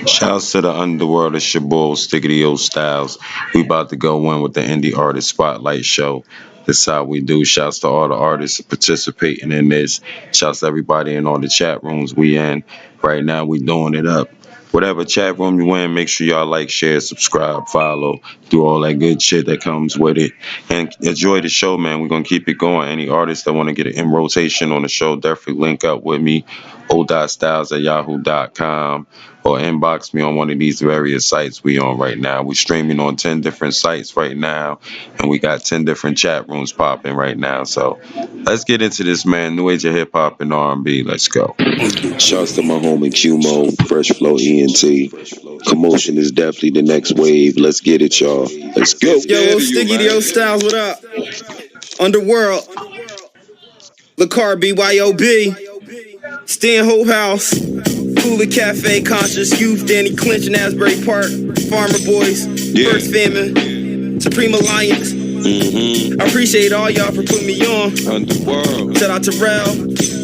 Shouts to the underworld of Shabol, Stickity O Styles. We about to go in with the Indie Artist Spotlight Show. This is how we do. Shouts to all the artists participating in this. Shouts to everybody in all the chat rooms we in. Right now we doing it up. Whatever chat room you in, make sure y'all like, share, subscribe, follow, do all that good shit that comes with it. And enjoy the show, man. We're going to keep it going. Any artists that want to get it in rotation on the show, definitely link up with me, o.styles@yahoo.com, or inbox me on one of these various sites we on right now. We streaming on 10 different sites right now, and we got 10 different chat rooms popping right now. So let's get into this, man. New age of hip hop and R&B. Let's go. Shouts to my homie Q-Mo, Fresh Flow ENT. Commotion is definitely the next wave. Let's get it, y'all. Let's go. Yo, Sticky Dio Styles, what up? Underworld. LaCar BYOB. Stan Hope House. Cooler Cafe, Conscious Youth, Danny Clinch and Asbury Park. Farmer Boys. First Famine. Supreme Alliance. I appreciate all y'all for putting me on. Underworld. Shout out to Rel.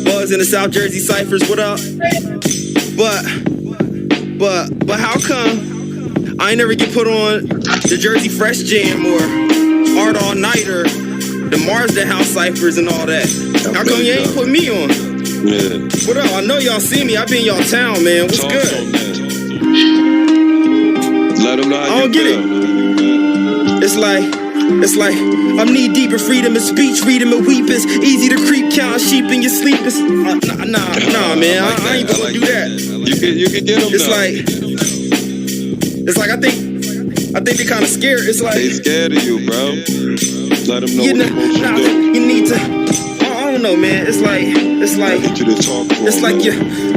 Buzz in the South Jersey Cyphers, what up? But how come I ain't never get put on the Jersey Fresh Jam or Art All Nighter, the Marsden House Cyphers and all that? How come you ain't put me on? Yeah. What up? I know y'all see me. I be in y'all town, man. What's Talk good? on that. Let them know how I don't get it. It's like I'm knee deep in freedom of speech, freedom of weep. It's easy to creep, count sheep in your sleep. It's, nah, man. I ain't gonna do that. You can get them. It's like I think they're kind of scared. It's like they scared of you, bro. Let them know you what know, you do. you need to. I don't know, man. It's like I need you to talk for it's like you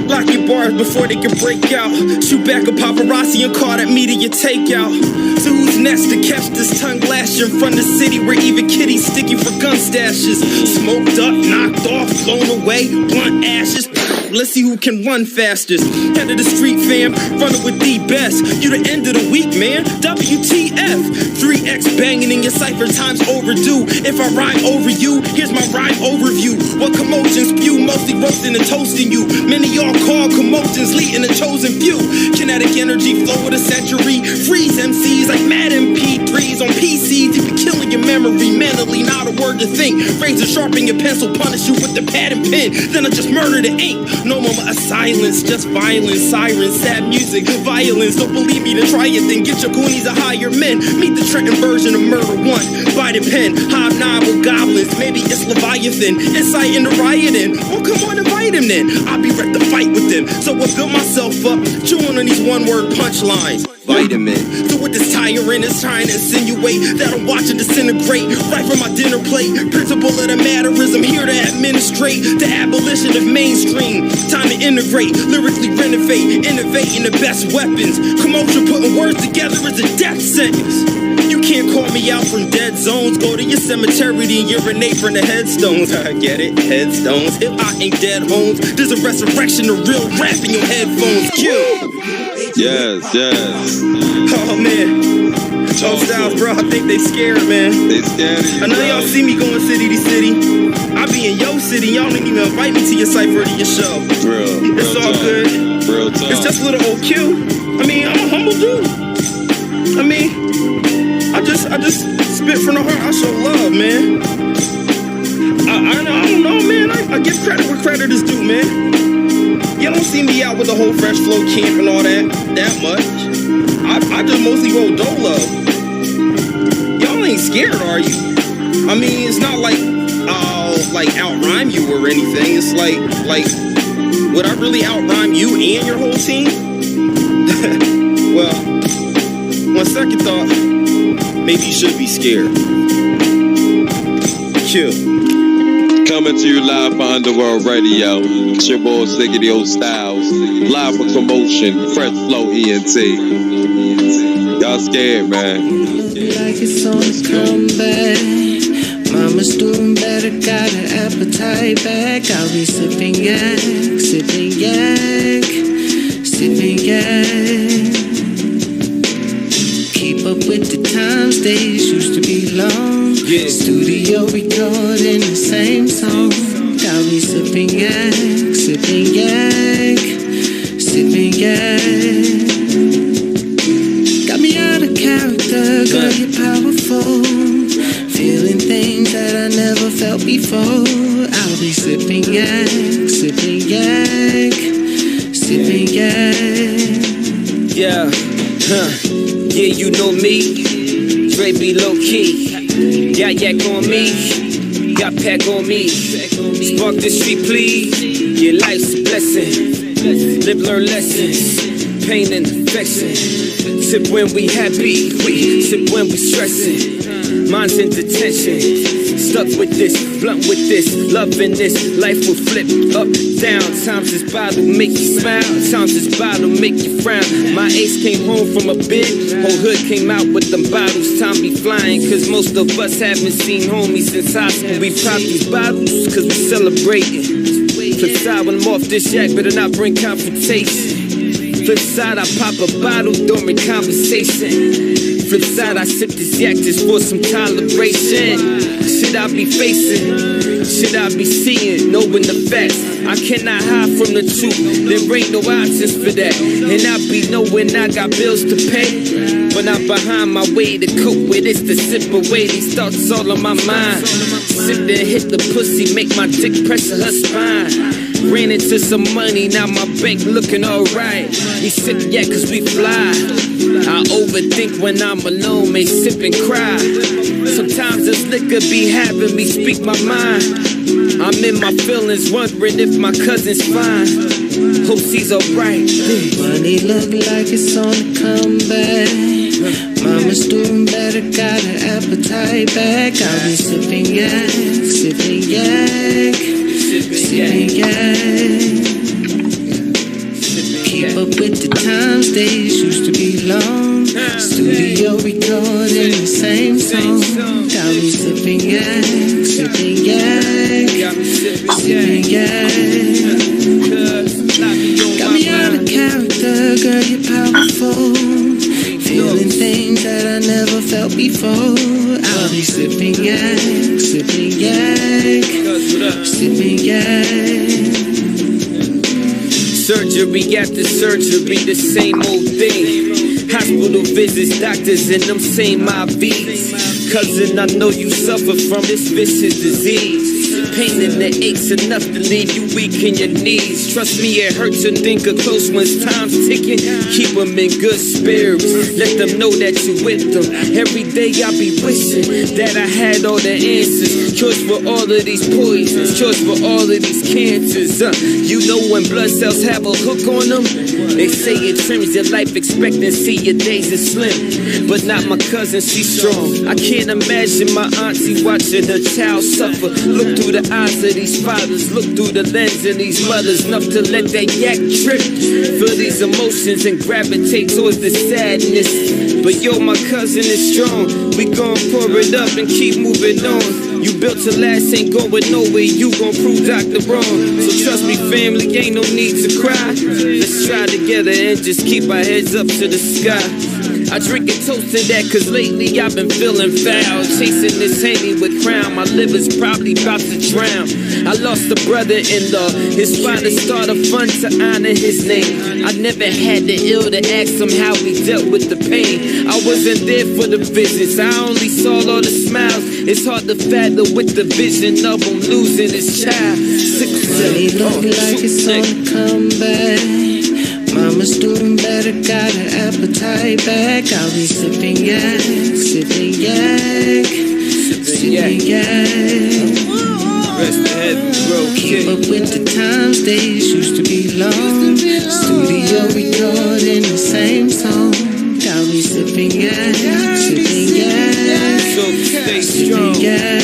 lock your bars before they can break out. Shoot back a paparazzi and call that media takeout. So who's next to catch this tongue lash in front of the city where even kitties stick you for gun stashes? Smoked up, knocked off, blown away, blunt ashes. Let's see who can run fastest. Head of the street, fam, running with the best. You the end of the week, man. WTF? 3X banging in your cipher, time's overdue. If I rhyme over you, here's my rhyme overview. What commotions spew, mostly roasting and toasting you. Many y'all call commotions, leading the chosen few. Kinetic energy flow with a century. Freeze MCs like mad MP3s on PCs. You be killing your memory mentally, not a word to think. Razor sharpen your pencil, punish you with the pad and pen. Then I just murder the ink. No moment of silence, just violence, sirens, sad music, violence. Don't believe me, then try it, then get your goonies to hire men. Meet the Trenton version of Murder 1. Bite a pen, hobnob with goblins. Maybe it's Leviathan, inciting the rioting. Well, come on, invite him then. I'll be ready to fight with them. So I built myself up, chewing on these one-word punchlines. Vitamin. So what this tyrant is trying to insinuate that I'm watching disintegrate right from my dinner plate. Principle of the matter is I'm here to administrate the abolition of mainstream. Time to integrate, lyrically renovate, innovating the best weapons. Commotion putting words together is a death sentence. You can't call me out from dead zones. Go to your cemetery and urinate from the headstones. I get it, headstones. If I ain't dead homes, there's a resurrection of real rap in your headphones. Kill. Yes. Oh man. Oh Styles, bro, I think they scared, man. They scared of you. I know y'all see me going city to city. I be in your city, y'all didn't even invite me to your cipher or to your show. It's all good. Real talk. It's just little old Q. I mean, I'm a humble dude. I mean, I just spit from the heart. I show love, man. I don't know, man. I give credit where credit is due, man. Y'all don't see me out with the whole Fresh Flow camp and all that much. I just mostly roll dolo. Y'all ain't scared, are you? I mean, it's not like I'll out-rhyme you or anything. It's like, would I really out-rhyme you and your whole team? Well, on second thought, maybe you should be scared. Chill. Coming to you live for Underworld Radio. It's your boy Stickity O Styles. Live for Commotion, Fresh Flow ENT. Y'all scared, man. Like it's on the comeback. Mama's doing better, got an appetite back. I'll be sipping yak. Keep up with the times, days used to be long. Yeah. Studio recording the same song. Got me sipping yak. Yeah, yeah, you know me. Dre be low key. Got yak on me. Got pack on me. Spark the street, please. Your life's a blessing. Live, learn lessons. Pain and affection. Sip when we happy. We sip when we stressing. Mind's in detention. Stuck with this, blunt with this, loving this. Life will flip up, down. Times this bottle make you smile. Times this bottle make you frown. My ace came home from a bid. Whole hood came out with them bottles. Time be flying, cause most of us haven't seen homies since high school. We pop these bottles, cause we celebrating. Flip side when I'm off this yak, better not bring confrontation. Flip side, I pop a bottle during conversation. Flip side, I sip this yak just for some toleration. Shit I be facing, shit I be seeing, knowing the facts. I cannot hide from the truth, there ain't no options for that. And I be knowing I got bills to pay, but I'm behind my way to cope with this, to sip away these thoughts all on my mind. Sit there, hit the pussy, make my dick pressure her spine. Ran into some money, now my bank looking alright. We sip yeah cause we fly. I overthink when I'm alone, may sip and cry. Sometimes this liquor be having me speak my mind. I'm in my feelings, wondering if my cousin's fine. Hope she's alright. Money look like it's on the comeback. Mama's doing better, got an appetite back. I'll be sipping yak, sipping yak, sipping yak. Keep up with the times, days used to be long. Studio recording the same song. Got me sipping yak, sipping yak, sipping yak. Got me out of character, girl, you're powerful. Feeling things that I never felt before. I'll be sipping yak, sipping yak, sipping yak. Surgery after surgery, the same old thing. Hospital visits, doctors, and them same IVs. Cousin, I know you suffer from this vicious disease. Pain in the aches enough to leave you weak in your knees. Trust me, it hurts to think of close ones. Time's ticking, keep them in good spirits. Let them know that you with them. Every day I be wishing that I had all the answers. Cures for all of these poisons, cures for all of these cancers. You know when blood cells have a hook on them, they say it trims your life expectancy, your days are slim. But not my cousin, she's strong. I can't imagine my auntie watching her child suffer. Look through the eyes of these fathers, look through the lens of these mothers, enough to let that yak trip. Feel these emotions and gravitate towards the sadness. But yo, my cousin is strong. We gon' pour it up and keep moving on. You built to last, ain't going nowhere. You gon' prove Dr. wrong. So trust me, family, ain't no need to cry. Let's try together and just keep our heads up to the sky. I drink and toast to that cause lately I've been feeling foul. Chasing this Henny with crown, my liver's probably about to drown. I lost a brother-in-law, his father started a fund to honor his name. I never had the ill to ask him how he dealt with the pain. I wasn't there for the visits, I only saw all the smiles. It's hard to fathom with the vision of him losing his child. Money look like it's on the comeback. Mama's doing better, got an appetite back. I'll be sipping yak, sipping yak, sipping yak. Keep up with the times, days used to be long. Studio recording the same song. I'll be sipping yak, sipping yak, sipping yak.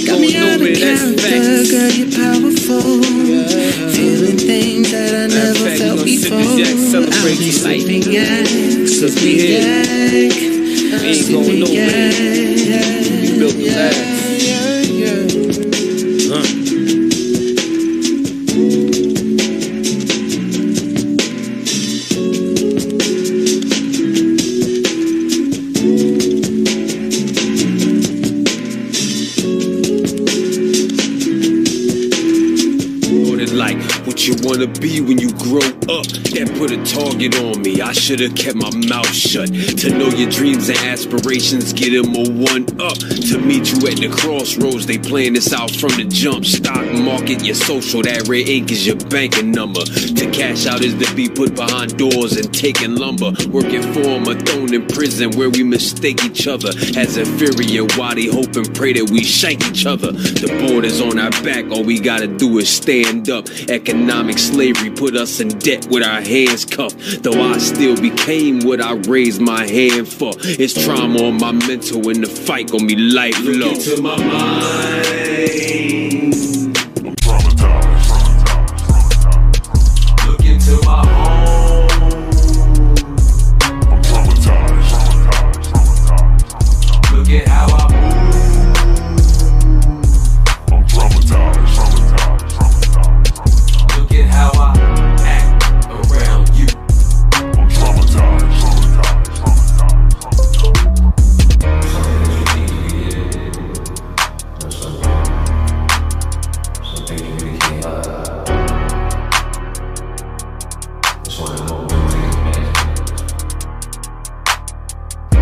Got me out of character, girl, you're powerful. Feeling things that I never felt before. I'll be sipping yak, sipping yak, sipping yak. You built the last. wanna be when you grow up. That put a target on me, I should've kept my mouth shut. To know your dreams and aspirations, get them a one up. To meet you at the crossroads, they playing this out from the jump. Stock market, your social, that red ink is your banking number. To cash out is to be put behind doors and taking lumber. Working for them or thrown in prison where we mistake each other as inferior. Why they hope and pray that we shank each other. The border's on our back, all we gotta do is stand up. Economic slavery put us in debt with our hands cuffed. Though I still became what I raised my hand for. It's trauma on my mental and the fight gon' be lifelong. Look into my mind, I'm traumatized. look into my home, I'm traumatized. look at how I move, I'm traumatized. look at how I act around you. I'm traumatized.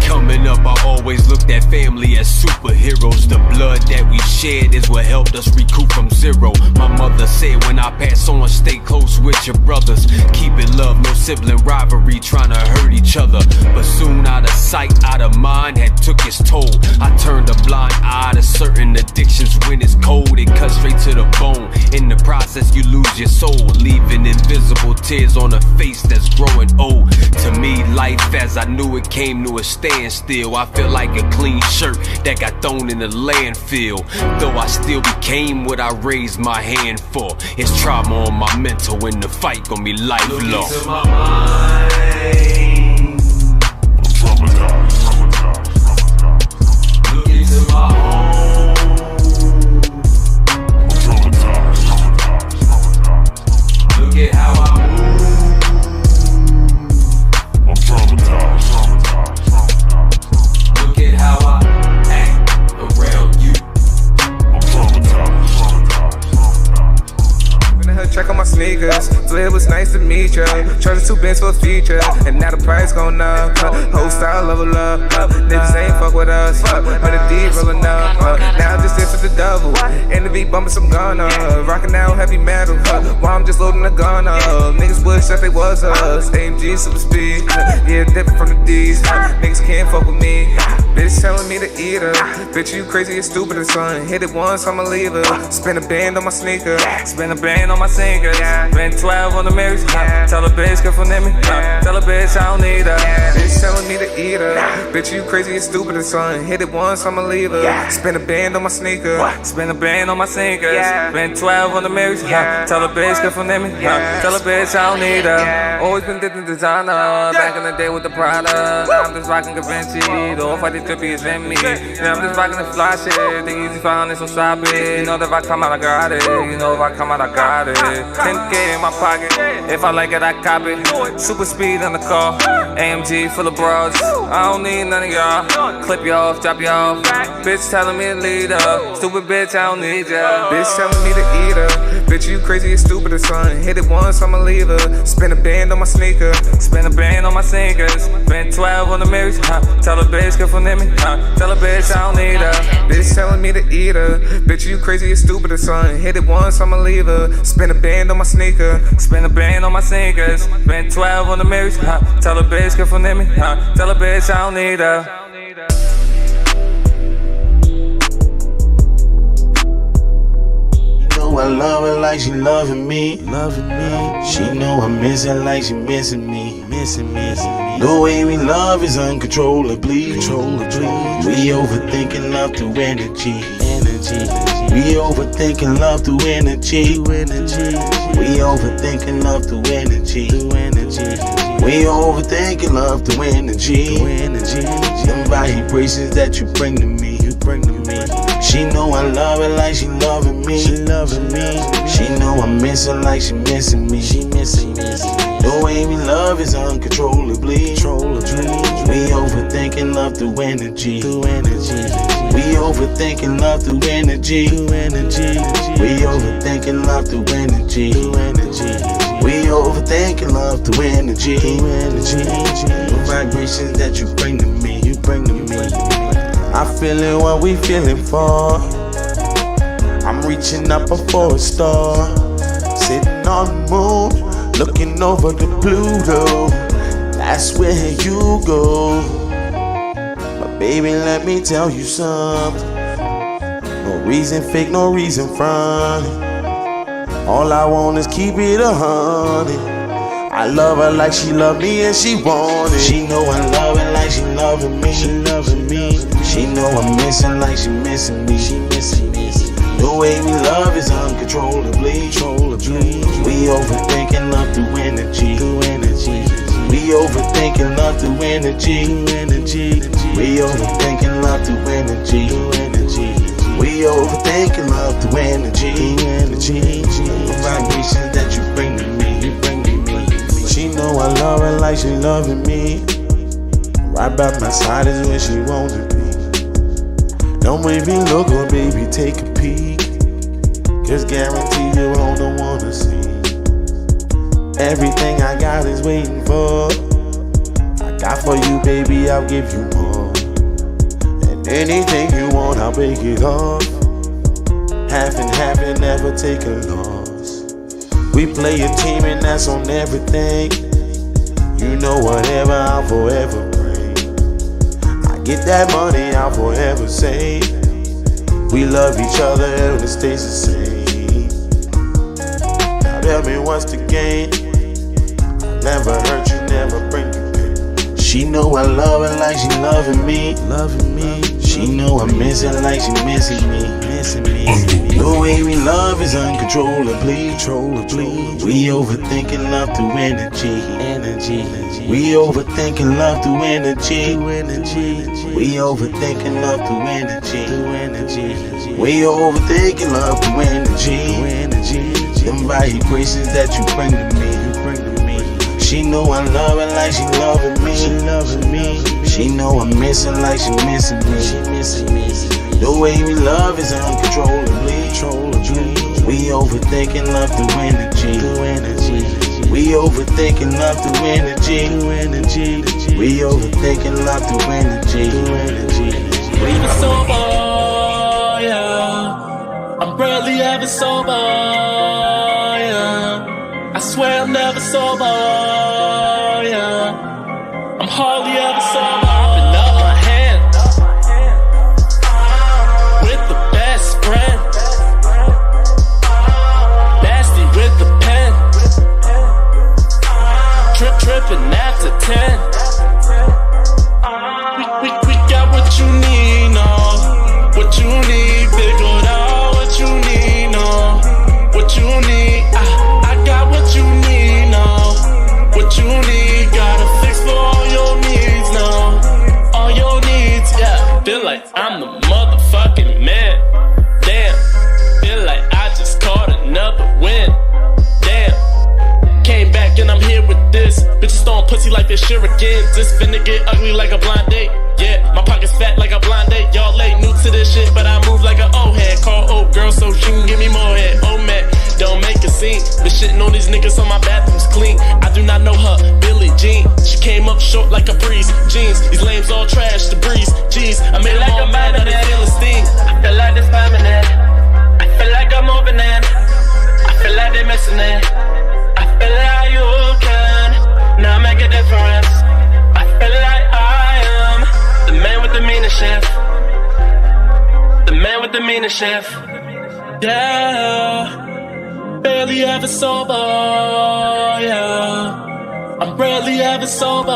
Coming up, I always looked at family as superheroes. The blood that we shed is what helped us recoup from zero. My mother said when I pass on, stay close with your brothers. Keep it love, no sibling rivalry, trying to hurt each other. But soon out of sight, out of mind, had took its toll. I turned a blind eye to certain addictions. When it's cold, it cuts straight to the bone. In the process, you lose your soul, leaving invisible tears on a face that's growing old. To me, life as I knew it came to a standstill. I feel like a clean shirt that got thrown in the landfill. Though I still became what I raised my hand for. It's trauma on my mental and the fight gon' be lifelong. Look into my mind, I'm traumatized. look into my home, I'm traumatized. look at how I move, I'm traumatized. look at how I act around you. I'm traumatized. Finna her check on my sneakers. So it was nice to meet ya. Charging 2 bands for a feature, and now the price going up. Whole style level up. Niggas ain't fuck with us. 100 D rolling up. Now I'm just into the double. In the beat bumping some gun up. Rocking out heavy metal. While I'm just loading the gun up. Niggas wish that they was us. AMG super speed. Yeah, dipping from the D's. Niggas can't fuck with me. Bitch telling me to eat her. Bitch, you crazy and stupid and son. Hit it once, I'ma leave her. Spin a band on my sneaker. Spin a band on my sneakers. Spend 12 on the mirrors. Tell a bitch get from me. Tell a bitch I don't need her. Bitch telling me to eat her. Bitch, you crazy and stupid and son. Hit it once, I'ma leave her. Spin a band on my sneaker. Spin a band on my sneakers. Spend 12 on the mirrors. Tell a bitch get from me. Tell a bitch I don't need her. Always been different designer. Back in the day with the Prada. Now I'm just rocking Da Vinci. The off-white trippy is in me. Yeah, I'm just rocking the fly shit. The easy found is so sloppy. You know that if I come out, I got it. You know if I come out, I got it. 10K in my pocket. If I like it, I cop it. Super speed in the car. AMG full of bras. I don't need none of y'all. Clip you off, drop you off. Bitch telling me to lead up. Stupid bitch, I don't need ya. Bitch telling me to eat her. Bitch, you crazy and stupid and son. Hit it once, I'ma leave her. Spin a band on my sneaker. Spin a band on my sneakers. Spend 12 on the mirrors. Tell a bitch get from me. Tell a bitch I don't need her. Bitch telling me to eat her. Bitch, you crazy and stupid and son. Hit it once, I'ma leave her. Spin a band on my sneaker. Spin a band on my sneakers. Spend 12 on the mirrors. Tell a bitch get from me. Tell a bitch I don't need her. I love her like she loving me. She know I miss her like she missing me. The way we love is uncontrollably. We overthinking love through energy. We overthinking love through energy. We overthinking love through energy. We overthinking love through energy. Them vibrations that you bring to me. She know I love her like she loving me. She know I miss her like she missing me. The way we love is uncontrollably. We overthinking love through energy. We overthinking love through energy. We overthinking love through energy. We overthinking love through energy. The vibrations that you bring to me. I feelin' what we feelin' for. I'm reaching up for a star. Sitting on the moon, looking over the Pluto. That's where you go. But baby, let me tell you something. No reason fake, no reason front. All I want is keep it 100. I love her like she love me and she want it. She know I love her like she loving me. She know I'm missing like she missing me. The way we love is uncontrollably. We overthinking love through energy. We overthinking love through energy. We overthinking love through energy. We overthinking love through energy. The vibrations that you bring to me. She know I love her like she loving me. Right by my side is where she wants to be. Don't make me look or baby take a peek. Just guarantee you won't wanna see. Everything I got is waiting for. I got for you baby, I'll give you more. And anything you want, I'll break it off. Half and never take a loss. We play a team and that's on everything. You know whatever, I'll forever bring. I get that money, I'll forever save. We love each other and it stays the same. Now tell me what's the game? Never hurt you, never bring you pain. She know I love her like she loving me. She know I miss her like she missing me. The way we love is uncontrollably. We overthinking love through energy. We overthinking love through energy. We overthinking love through energy. We overthinking love through energy. Them vibrations that you bring to me. She know I love her like she loving me. She know I'm missing like she missing me. The way we love is uncontrollably. We overthinking love through energy. We overthinking love through energy. We overthinking love through energy. We been sober, yeah. I'm barely ever sober, yeah. I swear I'm never sober, yeah. I'm hardly ever sober. Popping up my hand with the best friend. Nasty with the pen. Tripping after 10. We got what you need, no. What you need, figured out what you need, no. What you need, I got what you need, no. What you need, got a fix for all your needs, no. All your needs, yeah. Feel like I'm the motherfucking man. Damn, feel like I just caught another win. Damn, came back and I'm here with this. Bitches throwing pussy like this shit again. This finna get ugly like a blind date. Yeah, my pocket's fat like a blind date. Y'all late, new to this shit, but I move like an old head. Call old girl so she can give me more head. Oh man, don't make a scene. Been shitting on these niggas so my bathroom's clean. I do not know her, Billie Jean. She came up short like a breeze. Jeans, these lames all trash, the breeze. Jeez, I made them all mad, now they feeling steam. I feel like this permanent. I feel like I'm moving in. I feel like they missing it. I feel like you can now make a difference. I feel like I am the man with the meanest shift. The man with the meanest shift. Yeah, barely ever sober, yeah. I'm barely ever sober,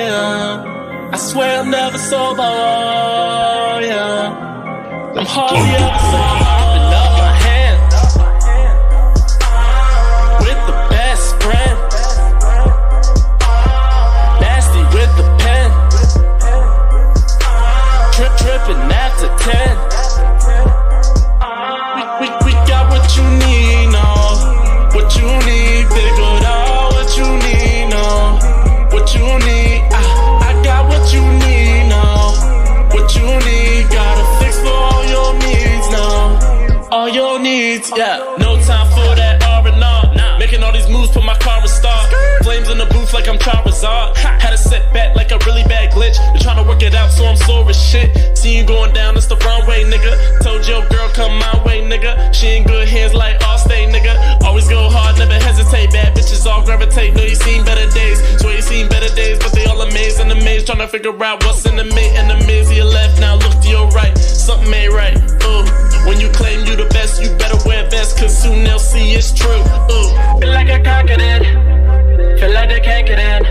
yeah. I swear I'm never sober, yeah. I'm hardly ever sober. Popping up my hand with the best friend. Nasty with the pen. Tripping after 10. We got what you need, no. What you need, figured out what you need, no. What you need, I got what you need, no. What you need, got a fix for all your needs, no. All your needs, yeah. No time for that R&R, nah. Making moves like I'm Charizard. Had a setback like a really bad glitch. Been trying to work it out, so I'm sore as shit. See you going down, it's the wrong way, nigga. Told your girl, come my way, nigga. She in good hands like Allstate, nigga. Always go hard, never hesitate. Bad bitches all gravitate. Know you seen better days. Swear you seen better days, but they all amazed and amazed. Trying to figure out what's in the mid and the mids. To your left, now look to your right. Something ain't right. Ooh. When you claim you the best, you better wear a vest, cause soon they'll see it's true. Ooh. Feel like I conquered it. Feel like they can't get in.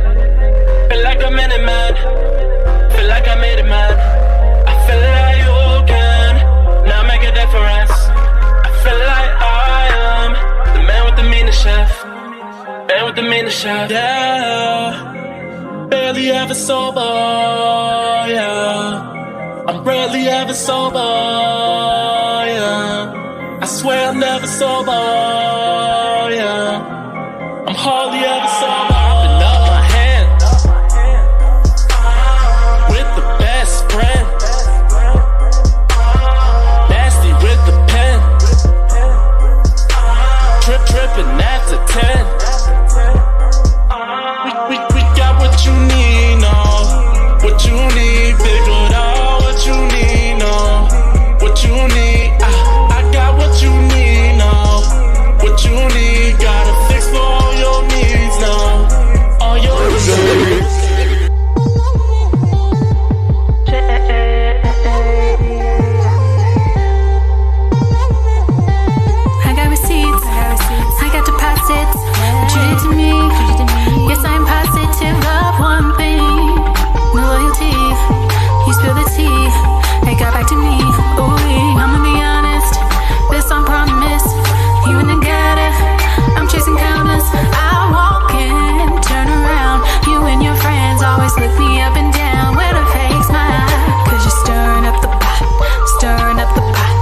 Feel like I'm in it, man. Feel like I made it, man. I feel like you can now make a difference. I feel like I am the man with the meanest chef. Man with the meanest chef. Yeah. Barely ever sober. Yeah. I'm rarely ever sober. Yeah. I swear I'm never sober. Yeah. I'm hardly ever sober. Open up my hand with the best friend. Nasty with the pen. Tripping after 10. We got what you need, no. What you need, figured out what you need, no. What you need, I got what you need, no. What you need, gotta fix for all your needs now. All your needs. I got receipts, I got deposits. What you did to me, yes, I'm positive of one thing. No loyalty, you spill the tea. It got back to me, ooh, I'ma be honest. This on promise, you in the gutter, I'm chasing commas. I walk in, turn around. You and your friends always look me up and down with a fake smile. Cause you're stirring up the pot, stirring up the pot.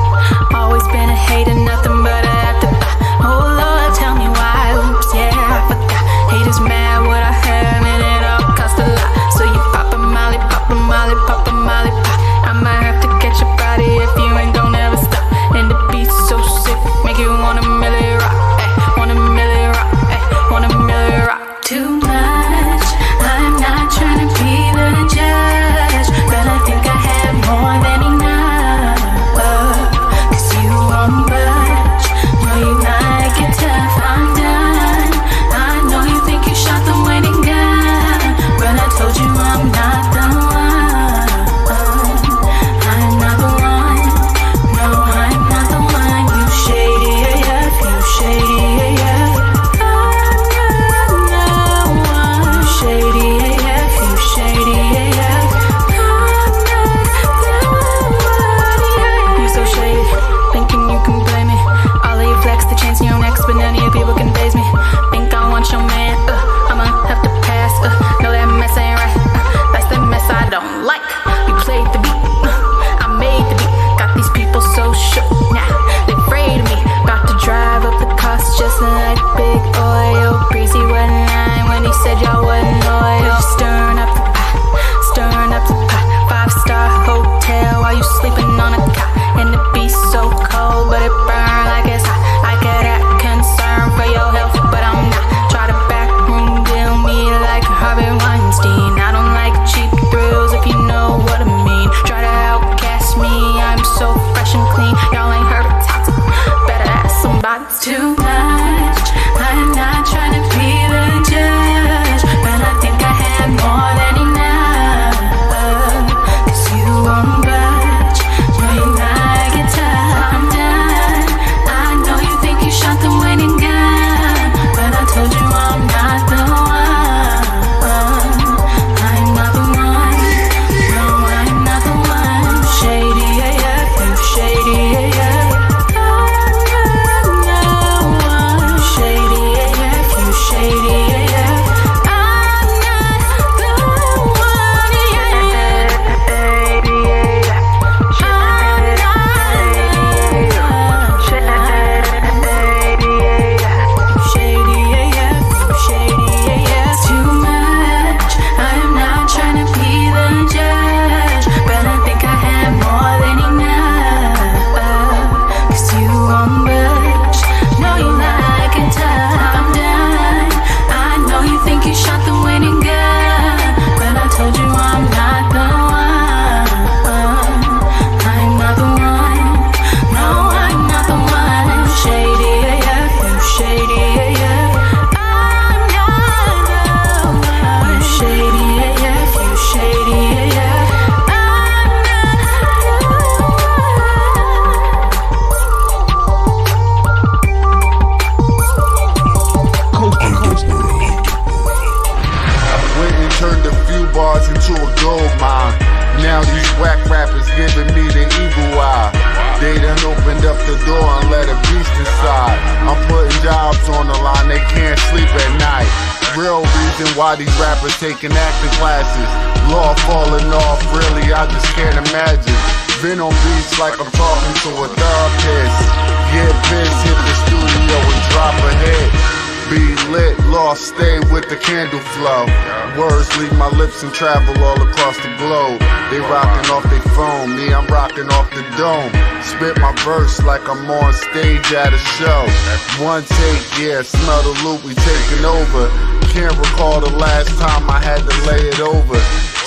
Always been a hater, nothing but a afterthought. Oh Lord, tell me why, oops, yeah, I forgot. Haters mad what I have and it all cost a lot. So you pop a molly, pop a molly, pop a molly, pop. I might have to catch your body if you ain't don't ever stop. And the beat's so sick, make you wanna milli rock, ay, wanna milli rock, ay, wanna milli rock. Too much, I'm not trying to be the judge, but I think I have more than enough. Cause you won't budge, know you like it tough, I'm done. I know you think you shot the winning gun, but I told you I'm not the one. I'm not the one, no, I'm not the one. You shady AF, you shady AF. I'm not the one. real reason why these rappers taking acting classes. Law falling off, really, I just can't imagine. Been on beats like I'm talking to a therapist. Get pissed, hit the studio and drop a hit. Be lit, lost, stay with the candle flow. Words leave my lips and travel all across the globe. They rocking off their phone, me I'm rocking off the dome. Spit my verse like I'm on stage at a show. One take, yeah, smell the loop, we taking over. Can't recall the last time I had to lay it over.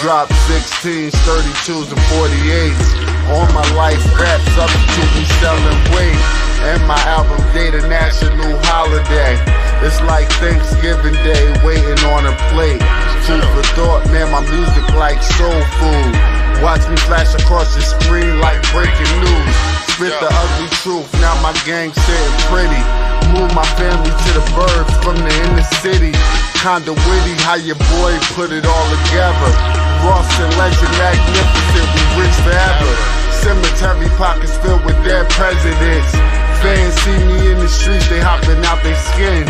Drop 16s, 32s, and 48s. On my life, rap substitute, we selling weight. And my album date a national holiday. It's like Thanksgiving Day, waiting on a plate. Food for thought, man, my music like soul food. Watch me flash across the screen like breaking news. Spit the ugly truth, now my gang sitting pretty. Move my family to the burbs from the inner city. Kinda witty how your boy put it all together. Ross and Legend, magnificent, we rich forever. Cemetery pockets filled with dead presidents. Fans see me in the streets, they hopping out their skin.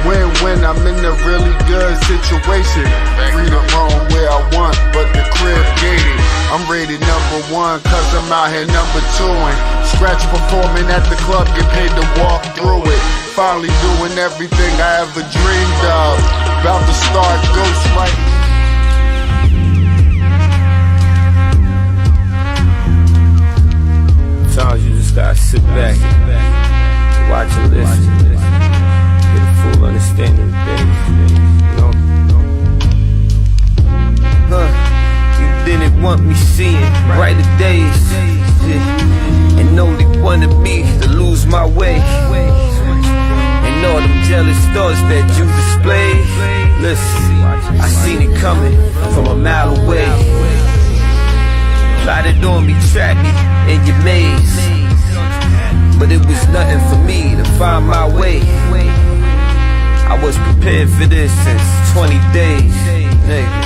When I'm in a really good situation. Free to roam where I want, but the crib gated. I'm rated #1 cause I'm out here #2. Scratch performing at the club, get paid to walk through it. Finally doing everything I ever dreamed of. About to start ghostwriting. Sometimes you just gotta sit back, watch and listen, get a full understanding of things, you know? You didn't want me seeing brighter days, yeah. And only wanted me to lose my way. And all them jealous thoughts that you displayed, listen, I seen it coming from a mile away. Plotted on me, trapped me in your maze, but it was nothing for me to find my way. I was prepared for this since 20 days, nigga.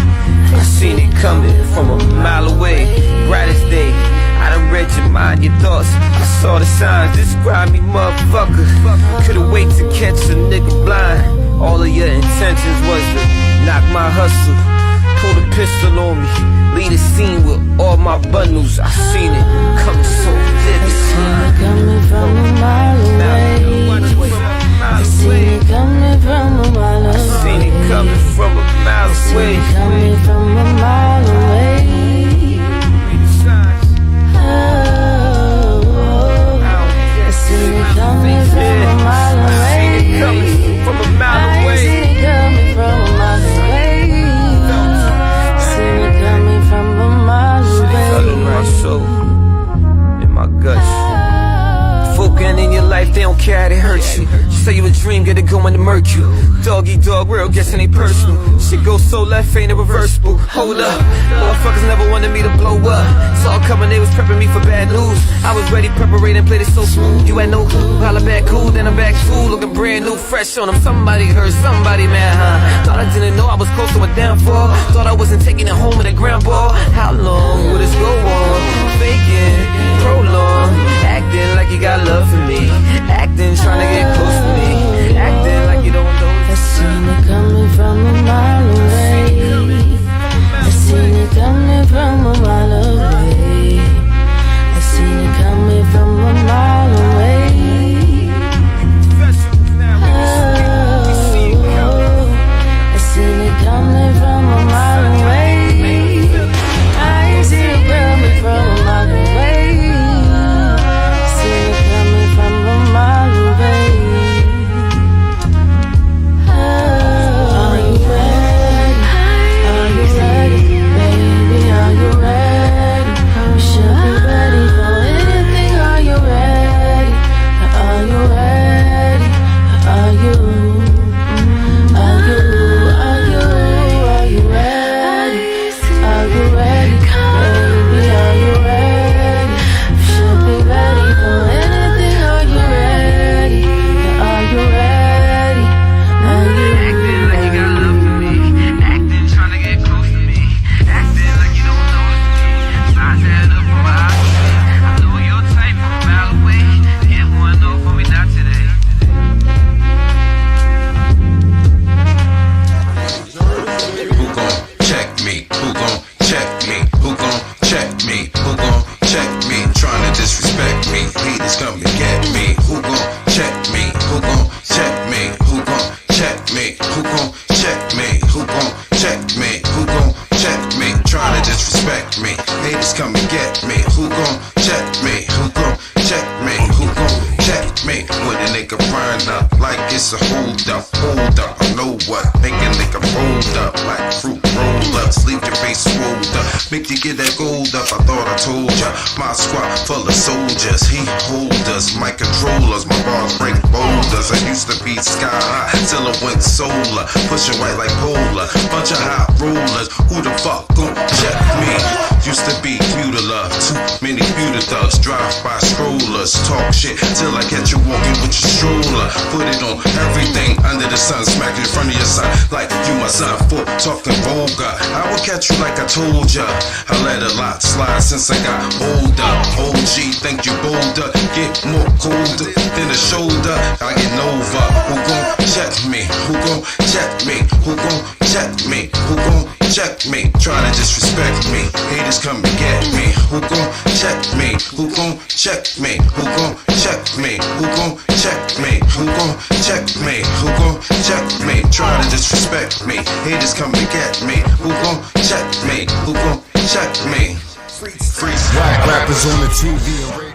I seen it coming from a mile away. Brightest day, I done read your mind, your thoughts. I saw the signs, this grimy motherfucker could've waited to catch a nigga blind. All of your intentions was to knock my hustle. Pull the pistol on me, leave the scene with all my bundles. I seen it coming so vivid. I seen it coming from a mile away. I seen it coming from a mile away. I seen it coming from a mile away. I seen it coming from a mile away. I seen it coming from a mile away. I seen it coming from a mile away. I seen it coming from a mile away. From a mile away. Telling my soul in my guts. Folk in your life, they don't care how they hurt you. Say you a dream, get it going to murk you. Doggy dog, real, guessing ain't personal. Shit goes so left, ain't it reversible. Hold up, motherfuckers never wanted me to blow up. Saw it coming, they was prepping me for bad news. I was ready, prepared, and played it so smooth. You had no clue, holla back cool, then I'm back cool. Looking brand new, fresh on them. Somebody heard somebody, man, huh? Thought I didn't know I was close to a downfall. Thought I wasn't taking it home with a ground ball. How long will this go on? Faking, prolong, acting like you got love for me, acting, trying to get close to me, acting like you don't know. I seen it coming from a mile away. I seen it coming from a mile away. I seen it coming from a mile away. I seen it coming from a mile away. make them rolled up like fruit roll-ups. Leave your face rolled up, make you get that gold up. I thought I told ya, my squad full of soldiers. He hold us, my controllers, my bars break boulders. I used to be sky high till it went solar, pushing white like polar. Bunch of hot rollers, who the fuck gon' check me? Used to be beauty love, too many beauty thugs, drive by strollers, talk shit till I catch you walking with your stroller. Put it on everything under the sun, smack it in front of your son like you my son for talking vulgar. I will catch you like I told ya. I let a lot slide since I got older. OG, think you bolder, get more colder than a shoulder. I get over. Who gon' check me? Who gon' check me? Who gon' check me? Who gon' check me? Try to disrespect me. Haters come and get me. Who gon' check me? Who gon' check me? Who gon' check me? Who gon' check me? Who gon' check me? Who gon' check me? Try to disrespect me. Haters come and get me. Who gon' check me? Who gon' check me? Freeze. Black rappers on the TV and radio.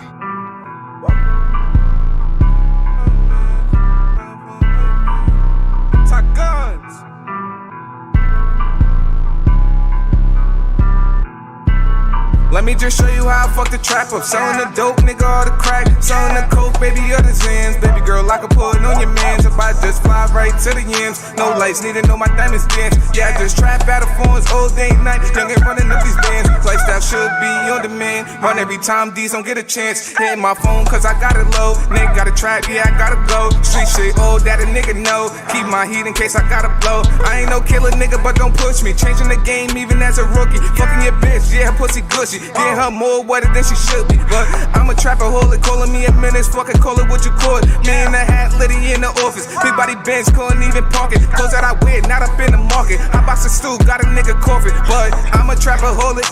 Let me just show you how I fuck the trap up. Selling the dope, nigga, all the crack. Selling the coke, baby, other Zans. Baby girl, I can pull it on your mans. If I just fly right to the yams. No lights, need to know my diamonds dance. Yeah, I just trap out of phones all day and night. Young and running up these bands. Lifestyle should be on demand. Run every time these don't get a chance. Hit my phone cause I got it low. Nigga got a trap, yeah, I gotta go. Street shit, oh, that a nigga know. Keep my heat in case I gotta blow. I ain't no killer nigga, but don't push me. Changing the game even as a rookie. Fucking your bitch, yeah, her pussy gushy. Getting her more wetter than she should be. But I'm a trapaholic, calling me a menace. Fucking call it what you call it. Me in the hat, Liddy in the office. Big body bench, couldn't even park it. Clothes that I wear, not up in the market. I box a stool, got a nigga coughing. But I'm a trapaholic.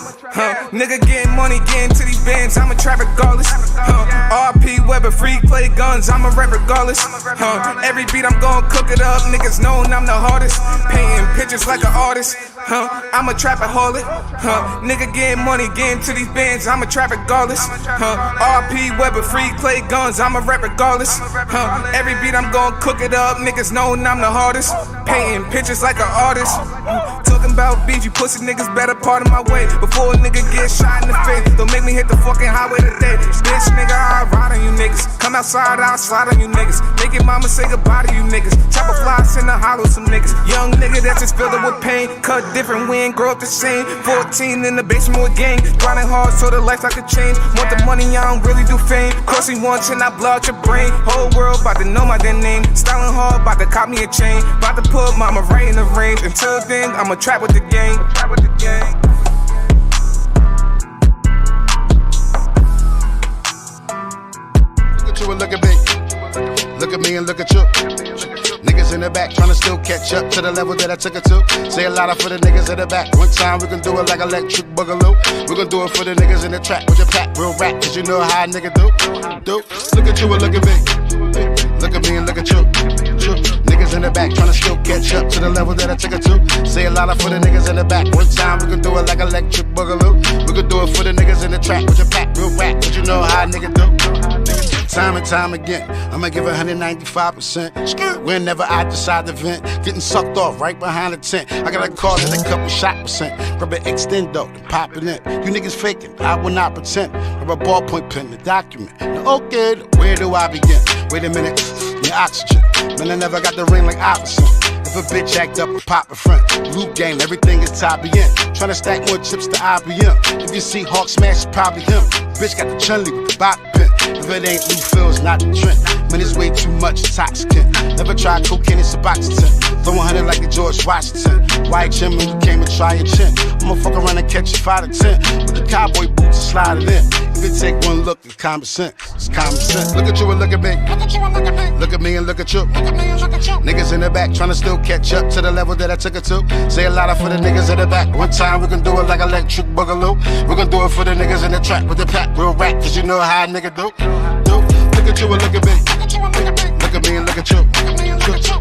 Nigga getting money, getting to these bands. I'm a trap regardless. RP Weber, free play guns. I'm a rap regardless. Every beat I'm gon' cook it up. Niggas knowin' I'm the hardest. Painting pictures like an artist. I'm a trapaholic. Nigga getting money, getting to these bands. I'm a trap regardless. RP Weber, free clay guns. I'm a rap regardless. Every beat I'm gon' cook it up. Niggas knowin' I'm the hardest. Painting pictures like an artist. Talking about beef, you pussy niggas better part of my way. Before a nigga get shot in the face, don't make me hit the fucking highway today. Bitch nigga, I'll ride on you niggas. Come outside, I'll slide on you niggas. Make your mama say goodbye to you niggas. Chopper fly, send a hollow some niggas. Young nigga that's just filled up with pain. Cut different, we ain't grow up the same. 14 in the basement with gang. Grinding hard so the life I could change. Want the money, I don't really do fame. Cross me once and I blow out your brain. Whole world about to know my damn name. Styling hard, about to cop me a chain. About to put mama right in the range. Until then, I'ma trap with the gang. Trap with the gang. Look at you and look at me. Look at me and look at you. Niggas in the back trying to still catch up to the level that I took it to. Say a lot for the niggas in the back. One time we can do it like electric boogaloo. We gon' do it for the niggas in the track with the pack, real rap, cause you know how a nigga do. Look at you and look at me. Look at me and look at you. Niggas in the back trying to still catch up to the level that I took it to. Say a lot for the niggas in the back. One time we can do it like electric boogaloo. We can do it for the niggas in the track with the pack, real rap, cause you know how a nigga do. Time and time again, I'ma give 195%. Whenever I decide to vent, getting sucked off right behind the tent. I got a call that a couple shot percent. Rubber extendo, then popping in. You niggas faking, I will not pretend. Rubber ballpoint pen, the document. Now, okay, where do I begin? Wait a minute, your oxygen. Man, I never got the ring like opposite. If a bitch act up, pop a front. Loot game, everything is top in. Tryna stack more chips to IBM. If you see Hawk smash, it's probably him. Bitch got the chun-li with the bop pin. If it ain't Lou Phil's, not the trend. Man, it's way too much toxicant. Never tried cocaine, it's Suboxytine. Throw 100 like a George Washington. White chin when you came and try your chin. I'ma fuck around and catch you 5 to 10. With the cowboy boots and slide it in. If it take one look, it's common sense. It's common sense. Look at you and look at me. Look at you and look at me. Look at me and look at you. Look at me and look at you. Niggas in the back tryna still catch up to the level that I took it to. Say a lot for the niggas in the back. One time we can do it like electric boogaloo. We gon' do it for the niggas in the track with the pack, real rap, cause you know how a nigga do. Look at you and look at me. Look at me and look at you.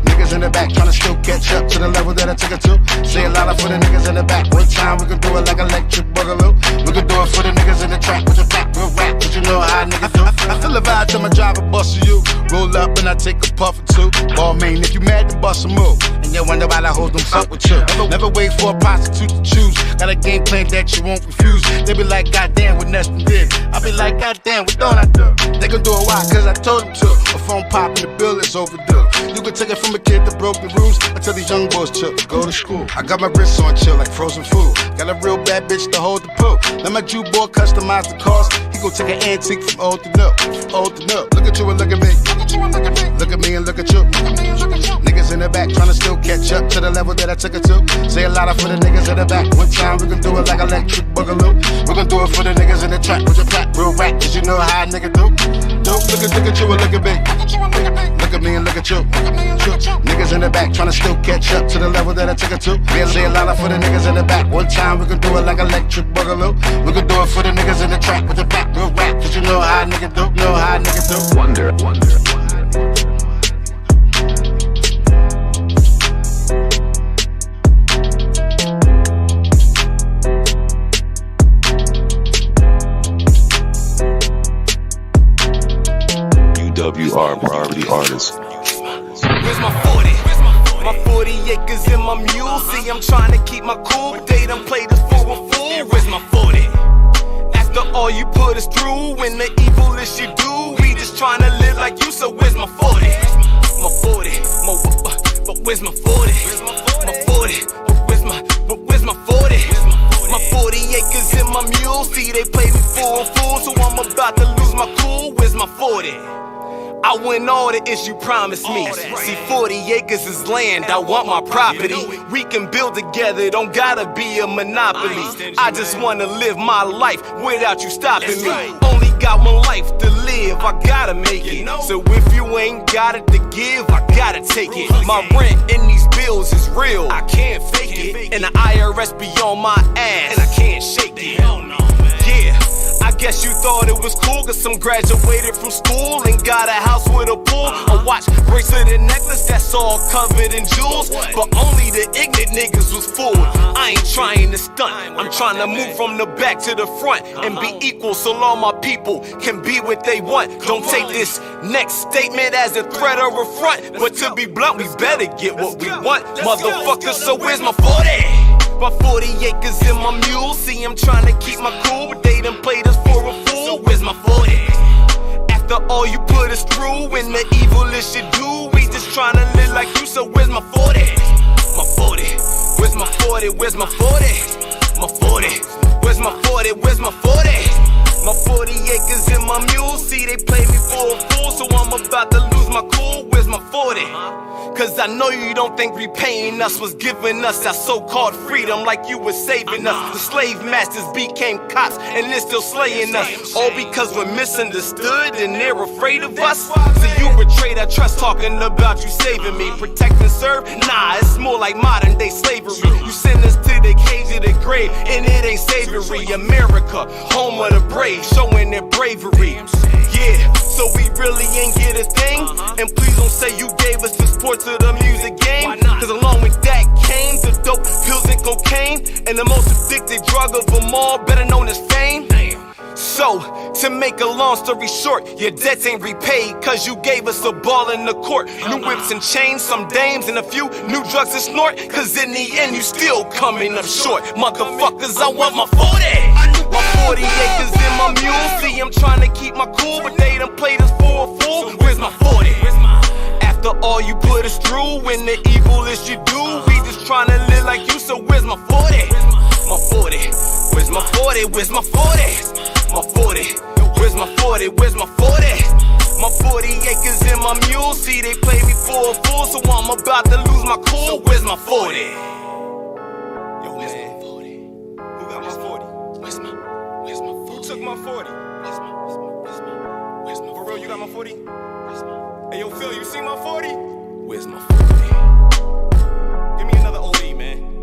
Niggas in the back tryna still catch up to the level that I took it to. Say a lot for the niggas in the back. One time we can do it like electric boogaloo. We can do it for the niggas in the track with the pack, real rap, cause you know how a nigga do. I feel a vibe till my driver bust you. Roll up and I take a puff or two. Ball main, if you mad, then bust a move. And you wonder why the hoes don't fuck with you. Never wait for a prostitute to choose. Got a game plan that you won't refuse. They be like, goddamn, what Neston did. I be like, goddamn, what don't I do? They gon' do it why? Cause I told them to. A phone pop and the bill is overdue. You can take it from a kid that broke the rules. I tell these young boys chill, go to school. I got my wrists on chill like frozen food. Got a real bad bitch to hold the pool. Let my Jew boy customize the cars. He gon' take an antique from old to new. Old to new. Look at you and look at me. Look at me and look at you. Niggas in the back tryna still catch up to the level that I took it to. Say a lot for the niggas in the back. One time we gon' do it like electric boogaloo. We gon' do it for the niggas in the trap with your flat real rap. Cause you know how a nigga do. Look at you and look at me. Look at me and look at you. Niggas in the back tryna still catch up to the level that I took it to. Say a lot for the niggas in the back. One time we gon' do it like electric boogaloo. We gon' do it for the niggas in the trap with your flat real rap. Cause you know how a nigga do. Know how a nigga do. Wonder. UWR Priority Artists. Where's my 40? My 40 acres in my mule. See, I'm trying to keep my cool, but they done played us for a fool. Where's my 40? After all you put us through, when the evil is you do, we just trying to live like you. So where's my 40? My 40, but where's my 40? My 40, but where's my 40? My 40 acres in my mule. See, they play me for a fool, so I'm about to lose my cool. Where's my 40? I win all the ish you promised me. See, 40 acres is land, I want my property. We can build together, don't gotta be a monopoly. I just wanna live my life without you stopping me. Only got one life to live, I gotta make it. So if you ain't got it to give, I gotta take it. My rent and these bills is real, I can't fake it. And the IRS be on my ass, and I can't shake it. Yeah. I guess you thought it was cool, cause some graduated from school and got a house with a pool, a watch, bracelet, and necklace that's all covered in jewels. But only the ignorant niggas was fooled. I ain't trying to stunt, I'm trying to move from the back to the front and be equal so all my people can be what they want. Don't take this next statement as a threat or a front, but to be blunt, we better get what we want, motherfucker. So where's my 40? My 40 acres in my mule. See, I'm trying to keep my cool, but they done played us for a fool. So where's my 40? After all you put us through, and the evil is you do, we just trying to live like you. So where's my 40? My 40. Where's my 40? Where's my 40? My 40. Where's my 40? Where's my 40? My 40 acres in my mule. See, they play me for a fool, so I'm about to lose my cool. Where's my 40? Cause I know you don't think repaying us was giving us our so-called freedom like you were saving us. The slave masters became cops and they're still slaying us. All because we're misunderstood and they're afraid of us. So you betrayed our trust talking about you saving me. Protect and serve? Nah, it's more like modern day slavery. You send us to the cage of the grave and it ain't savory. America, home of the brave, showing their bravery. Yeah, so we really ain't get a thing. And please don't say you gave us the support to the music game. Cause along with that came the dope, pills and cocaine, and the most addicted drug of them all, better known as fame. So, to make a long story short, your debts ain't repaid, cause you gave us a ball in the court. New whips and chains, some dames, and a few new drugs to snort. Cause in the end, you still coming up short. Motherfuckers, I want my 40. My 40 acres in my mule. See, I'm trying to keep my cool, but they done played us for a fool. Where's my 40? After all you put us through, when the evil is you do, we just trying to live like you. So where's my 40? My 40. Where's my 40? Where's my 40? My 40, where's my 40, where's my 40? My 40 acres in my mule. See, they play me for a fool, so I'm about to lose my cool. So where's my 40? Yo, man, 40. Who got my 40? Where's my 40? Who took my 40? Where's my for real, you got my 40? Hey, yo, Phil, you see my 40? Where's my 40? Give me another OD, man.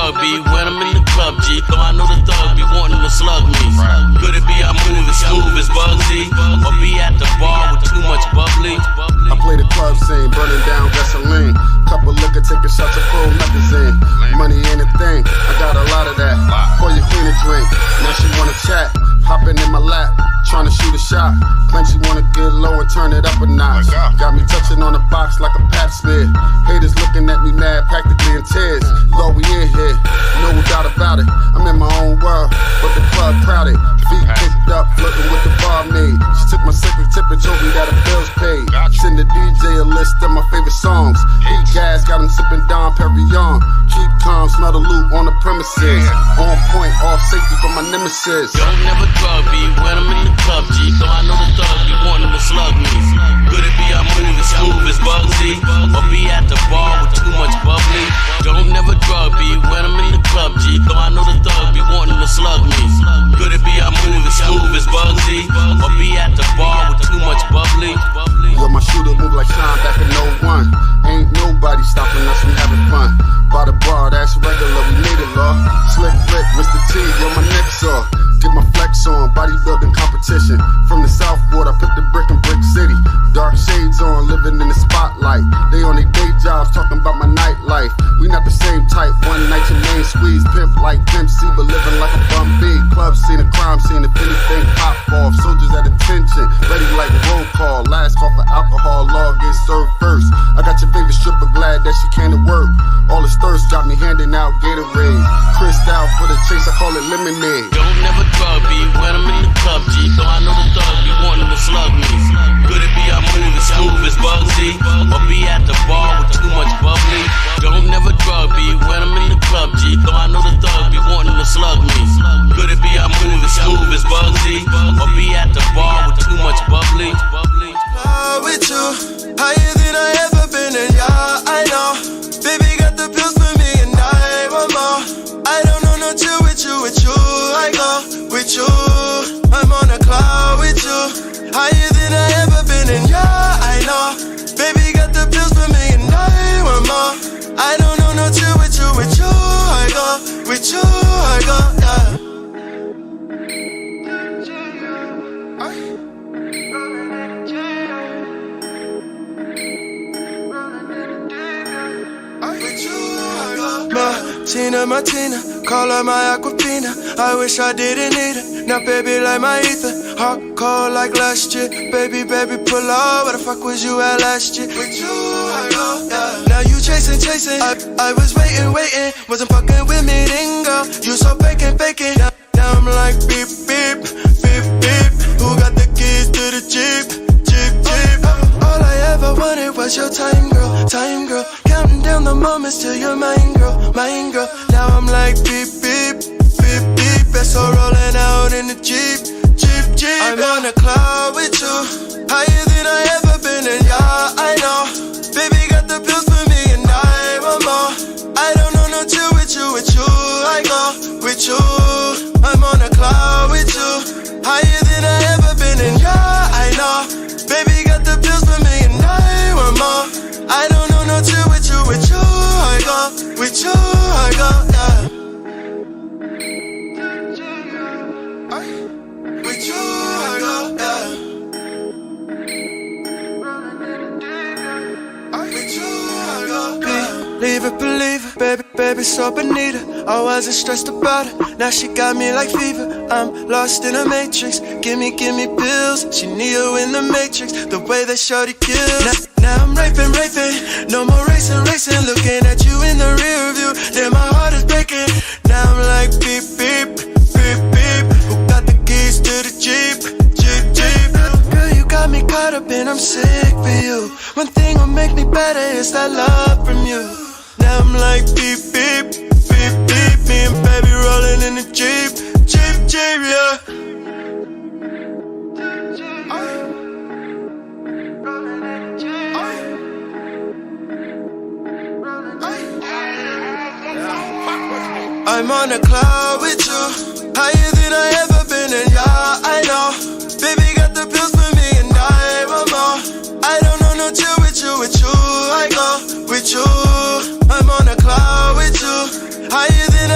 drug be when I'm in the club, G. Though I know the thug be wanting to slug me. Could it be I'm moving smooth as Bugsy? Or be at the bar with too much bubbly? I play the club scene, burning down gasoline. Couple liquor, taking shots of full magazine. Money ain't a thing, I got a lot of that. Pour your queen a drink, now she wanna chat. Hopping in my lap, trying to shoot a shot. Claim she wanna get low and turn it up a notch. Got me touching on the box like a pap smear. Haters looking at me mad, practically in tears. Lord, we in here, no doubt about it. I'm in my own world, but the club crowded. Feet kicked up, flirting with the barmaid. She took my secret tip and told me that her bills paid. Send the DJ a list of my favorite songs. Heat gas, got him sipping Dom Perignon. Keep calm, smell the loot on the premises. On point, off safety for my nemesis. Don't never drug be when I'm in the club, G. Though I know the thug be wanting to slug me. Could it be I'm moving smooth as Bugsy? Or be at the bar with too much bubbly? Don't never drug be when I'm in the club, G. Though I know the thug be wanting to slug me. Could it be I'm moving smooth as Bugsy? Or be at the bar with too much bubbly? Yo, my shooter move like Sean back in 01. Ain't nobody stopping us from having fun. By the bar, that's regular, we made it, law. Slick Rick, Mr. T, yo, my neck's off. Get my flex on, bodybuilding competition. From the Southboard, I put the brick in Brick City. Dark shades on, living in the spotlight. They on their day jobs, talking about my nightlife. We not the same type, one night your main squeeze. Pimp like Pimp C, but living like a bum B. Club scene, a crime scene, if anything pop off. Soldiers at attention, ready like a roll call. Last call for alcohol, law gets served first. I got your favorite stripper, glad that she came to work. All this thirst got me handing out Gatorade. Crystal for the chase, I call it lemonade. Don't never drug be when I'm in the club, G. Though I know the thug be wanting to slug me. Could it be I'm moving smooth as Bugsy? Or be at the bar with too much bubbly? Don't never drug be when I'm in the club, G. Though I know the thug be wanting to slug me. Could it be I'm moving smooth as Bugsy? Or be at the bar with too much bubbly? With you, higher than I ever been, and yeah, I know. Baby got the pills for me, and I want more. I don't know no chill with you, I go with you. I'm on a cloud with you, higher than I ever been, and yeah, I know. Baby got the pills for me, and I want more. I don't know no chill with you, I go with you, I go, yeah. Martina, call her my Aquafina. I wish I didn't need her. Now baby like my ether, hot cold like last year. Baby, pull up. Where the fuck was you at last year? With you, I go, yeah. Now you chasing. I was waiting. Wasn't fucking with me, then go. You so faking. Now I'm like beep. Who got the keys to the Jeep? All I ever wanted was your time, girl. Counting down the moments till you're mine, girl. Now I'm like beep. Best so rolling out in the Jeep. I'm on a cloud with you, higher than I ever been, and yeah, I know. Baby got the pills for me, and I want more. I don't know no chill with you, I go with you. I'm on a cloud with you, higher than I ever been, and yeah, I know. Baby got the pills for me, and I want more. I don't know no chill with you, I go with you, I go, yeah. With you, I go, yeah. With you, I go, yeah. Leave it, believe it, baby, so beneath her. I wasn't stressed about it, now she got me like fever. I'm lost in a matrix, give me pills. She Neo in the matrix, the way that shorty kills. Now I'm raping, no more racing. Looking at you in the rear view, then my heart is breaking. Now I'm like beep. Who got the keys to the Jeep? Girl, you got me caught up and I'm sick for you. One thing will make me better is that love from you. Now I'm like beep. Me and baby rolling in the Jeep, yeah. I'm on a cloud with you, higher than I ever been, and yeah, I know. Baby got the pills for me, and I want more. I don't know no chill with you, I go with you. I'm on a cloud with you, higher than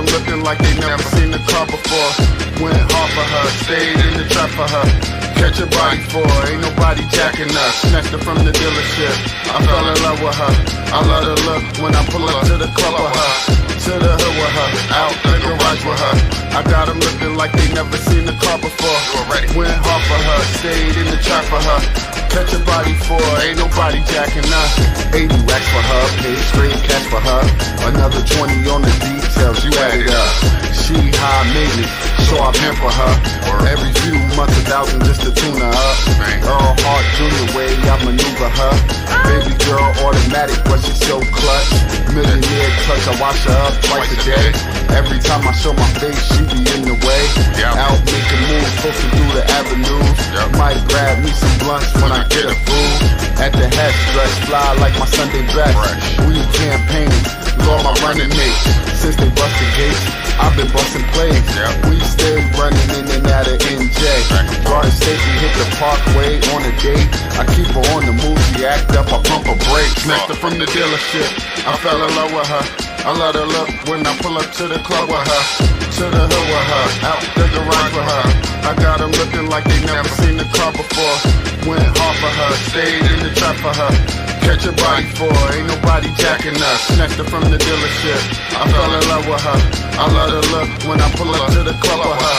them looking like they never seen the car before. Went hard for her, stayed in the trap for her. Catch a body for her, ain't nobody jacking us. Snatched her from the dealership, I fell in love with her. I love her look when I pull up to the club with her. To the hood with her, out the garage with her. I got them looking like they never seen the car before. Went hard for her, stayed in the trap for her. Catch a body for her, ain't nobody jacking us. 80 racks for her, paid straight cash for her. Another 20 on the details, you add it up. She high maintenance, so I pamper her. Every few months, 1,000 just to tune her up. Earl Hart Jr. way, I maneuver her. Baby girl automatic, but she so clutch. Millionaire touch, I wash her up twice a day. Every time I show my face, she be in the way. Out making moves, posting through the avenues. Might grab me some blunts when I get a food. At the head stretch, fly like my Sunday best. We campaigning, Lord my running mates. Since they busted gates, I've been busting plays. We stay running in and out of NJ. Garden State, we hit the parkway on a date. I keep her on the move, she act up, I pump her brakes. Snatched her from the dealership, I fell in love with her. I love her look when I pull up to the club with her. To the hood with her, out the garage with her. I got them looking like they never seen the car before. Went hard for her, stayed in the trap for her. Catch a body for her, ain't nobody jacking us. Snatched her from the dealership, I fell in love with her. I love her look when I pull up to the club with her.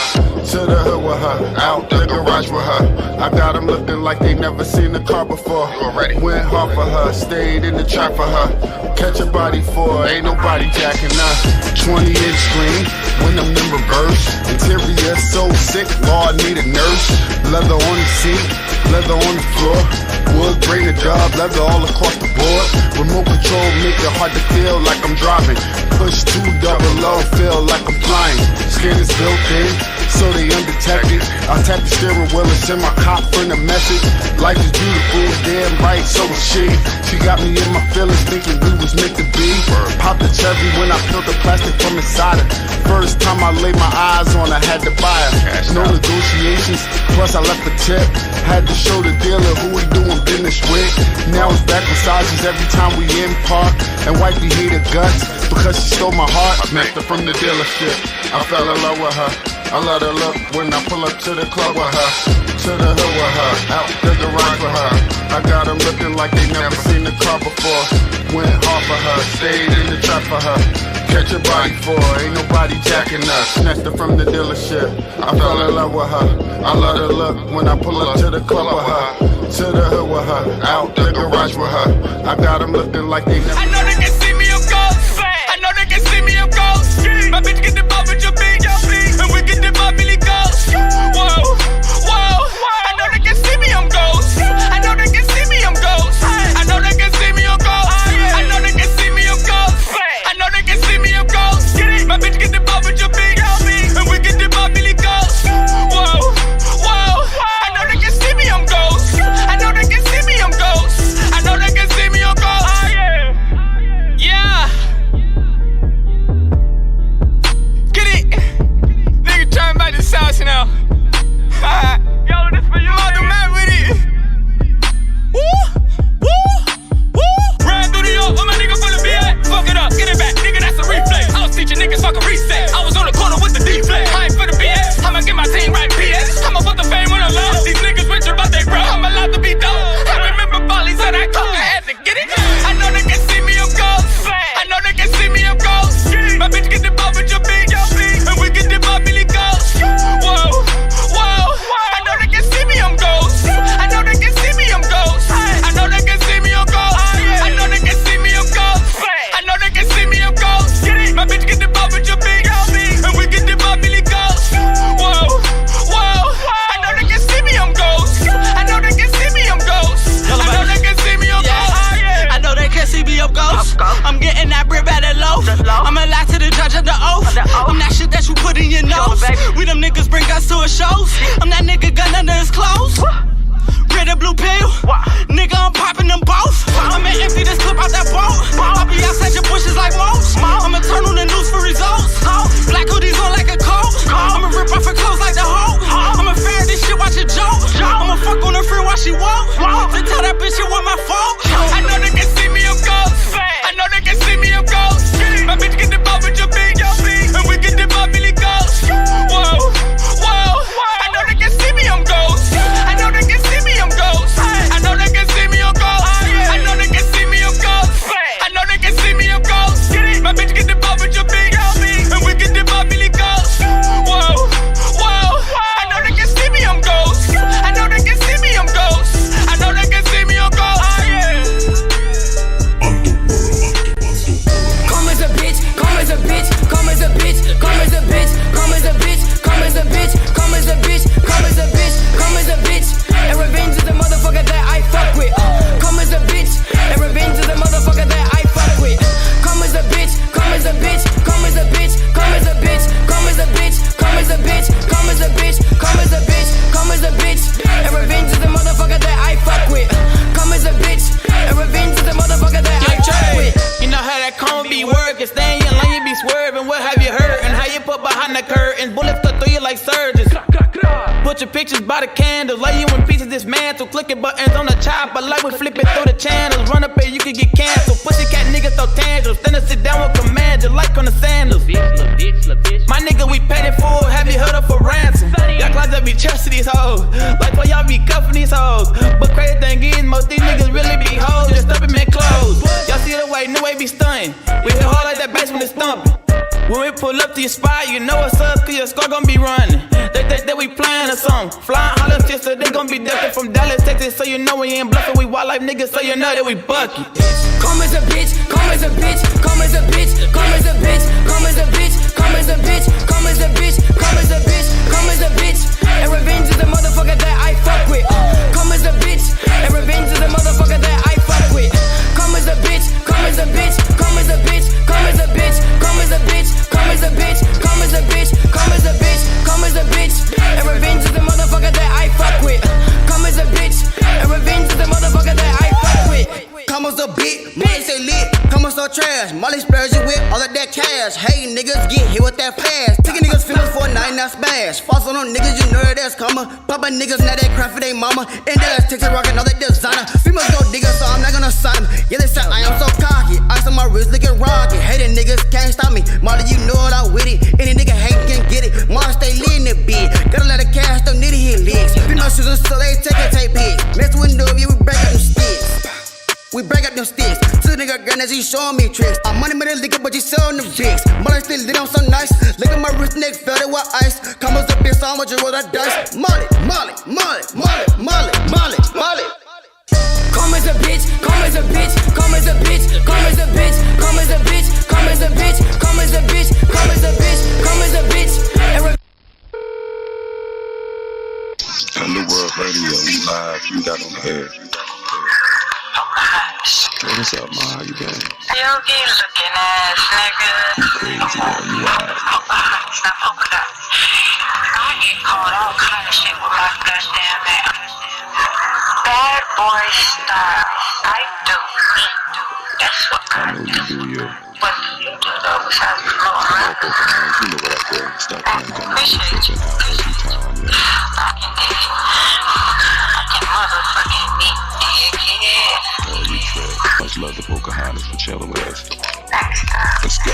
To the hood with her, out the garage with her. I got them looking like they never seen the car before. Went hard for her, stayed in the trap for her. Catch a body for her, ain't nobody jacking us. 20-inch screen, when I'm in reverse. Interior so sick, Lord need a nurse. Leather on the seat, leather on the floor. Wood grain a dub, leather all across the board. Remote control make it hard to feel like I'm driving. Push 2 double low, feel like I'm flying. Skin is built in, so they undetected. I tap the steering wheel and send my cop friend a message. Life is beautiful, damn right, so is she. She got me in my feelings, thinking we was meant to be. Popped the cherry when I peeled the plastic from inside her. First time I laid my eyes on her, had to buy her. No negotiations, plus I left a tip. Had to show the dealer who we doing business with. Now it's back massages every time we in park. And wifey hate her guts because she stole my heart. Snatched her from the dealership, I fell in love with her. I let her look when I pull up to the club with her. To the hood with her, out the garage with her. I got them looking like they never seen the car before. Went hard for her, stayed in the trap for her. Catch a body for her, ain't nobody jacking us. Snatched her from the dealership, I fell in love with her. I let her look when I pull up to the club with her. To the hood with her, out the garage with her. I got them looking like they never. I know they can see me, I'm ghost. I know they can see me, I'm ghost. My bitch get the ball with your bitch, and we get the ball Billy Ghost. Whoa, whoa. I know they can see me, I'm ghost. I know they can see me, I'm ghost. I know they can see me, I'm ghost. I know they can see me, I'm ghost. I know they can see me, I'm ghost. My bitch get the ball with your bitch, and we get the ball Billy Ghost. Whoa, whoa. I know they can see me, I'm ghost. I know they can see me, I'm ghost. I know they can see me, I'm ghost. Yeah. Get it? Nigga trying about this house now. Yo, this for you. I'm the man with it. Woo, woo, woo. Ran through the York with my nigga full of BS. Fuck it up, get it back, nigga, that's a replay. I was teaching niggas fucking reset. I was on the corner with the deflect. I ain't for the BS. I'ma get my team right, PS. I'ma put the fame when I love. These niggas rich about they bro. I'm allowed to be dope. I remember Bali said I coke, I had to get it. I know they can see me, I'm ghost. I know they can see me, I'm ghost. My bitch get the ball with your bitch, and we get the ball Billy Ghost. Whoa, whoa. I know they can see me, I'm ghost. I know they can see me, I'm ghost. I know they can see me, I'm ghost. I know they can see me, I'm ghost. I know they can see me, I'm ghost. My bitch get the ball with your bitch, and we get the ball Billy Ghost. Whoa, whoa. I know they can see me, I'm ghost. I know they can see me, I'm ghost. I know they can see me, I'm ghost. I know they can see me up ghost. I'm getting that bread by the loaf. I'ma lie to the judge of the oath. I'm that shit that you put in your nose. We them niggas bring us to a shows. I'm that nigga gun under his clothes. Red and blue pill. Nigga, I'm popping them both. I'ma empty this clip out that boat. I'll be outside your bushes like most. I'ma turn on the news for results. Black hoodies on like a coat. I'ma rip off her clothes like the Hulk. I'ma fare this shit, watch it joke. I'ma fuck on her friend while she walk. To tell that bitch it was my fault. I know they can see me, I'm ghost. I know they can see me, I'm ghost. My bitch get the ball with your bitch, and we get behind the curtains. Bullets cut through you like surgeons. Put your pictures by the candles. Lay you in pieces, dismantle. Clicking buttons on the chopper like we flipping through the channels. Run up here, you can get canceled. Pussycat niggas throw tantrums. Then I sit down with commander like on the sandals. My nigga, we paid it for. Have you heard up for ransom? Y'all closet be trusting these hoes. Like why y'all be cuffing these hoes. But crazy thing is, most these niggas really be hoes. Just up in man clothes. Y'all see the way, new way be stunning. We hit hard like that bass when it's thumping. When we pull up to your spot, you know it's us, cause your squad gon' be running. They think that we playing or something. Flying holler shit, so they gon' be ducking from Dallas, Texas, so you know we ain't bluffing. We wild life niggas, so you know that we bucky. Come as a bitch, come as a bitch, come as a bitch, come as a bitch, come as a bitch, come as a bitch, come as a bitch, come as a bitch, come as a bitch. And revenge is the motherfucker that I fuck with. Come as a bitch, and revenge is the motherfucker that I fuck with. Come as a bitch, come as a bitch, come as a bitch, come as a bitch, come as a bitch, come as a bitch, come as a bitch, come as a bitch, come as a bitch. And revenge is the motherfucker that I fuck with. Come as a bitch, and revenge is the motherfucker that I fuck with. Come as a bitch, Molly say lit, come on so trash. Molly spares you with all of that cash. Hey niggas, get hit with that fast. Taking niggas feelings for a night, not smash. False on them niggas, you know that's coming. Papa niggas, now they cry for they mama. And that's Texas rockin' all that designer. Females go digger, so I'm not gonna sign them. Yeah, they say I am so cocky. Ice on my wrist looking rocky. Hating niggas can't stop me. Molly, you know what I with it. Any nigga hate can get it. Molly stay lit in the bed. Got a lot of cash, don't need to hit legs. Female shooters, so they take pics. Mess with no, yeah, we break up them sticks. We break up them sticks. To the nigga girl, he showing me tricks. I'm money made a liquor, but you selling them bricks. Molly still lit on so nice. Look at my wrist, neck, felt it with ice. Come as a bitch, so I'm with you roll that dice. Molly, Molly, Molly, Molly, Molly, Molly, Molly. Come as a bitch, come as a bitch, come as a bitch, come as a bitch, come as a bitch, come as a bitch, come as a bitch, come as a bitch, come as a bitch. Underworld Radio, you live, you got on the air. What's up, ma? How you been? Yogi looking ass nigga. You crazy, man. You wild. Stop open up. I get called all kind of shit with my goddamn ass. Bad boy style. I do. That's what I know you do, yo. What do you do though besides blow around? You know what I do. Stop playing. Come on, you every time, yeah. I can motherfucking meet dickhead. Oh, you trip. Much love to Pocahontas for chilling with us. Let's go.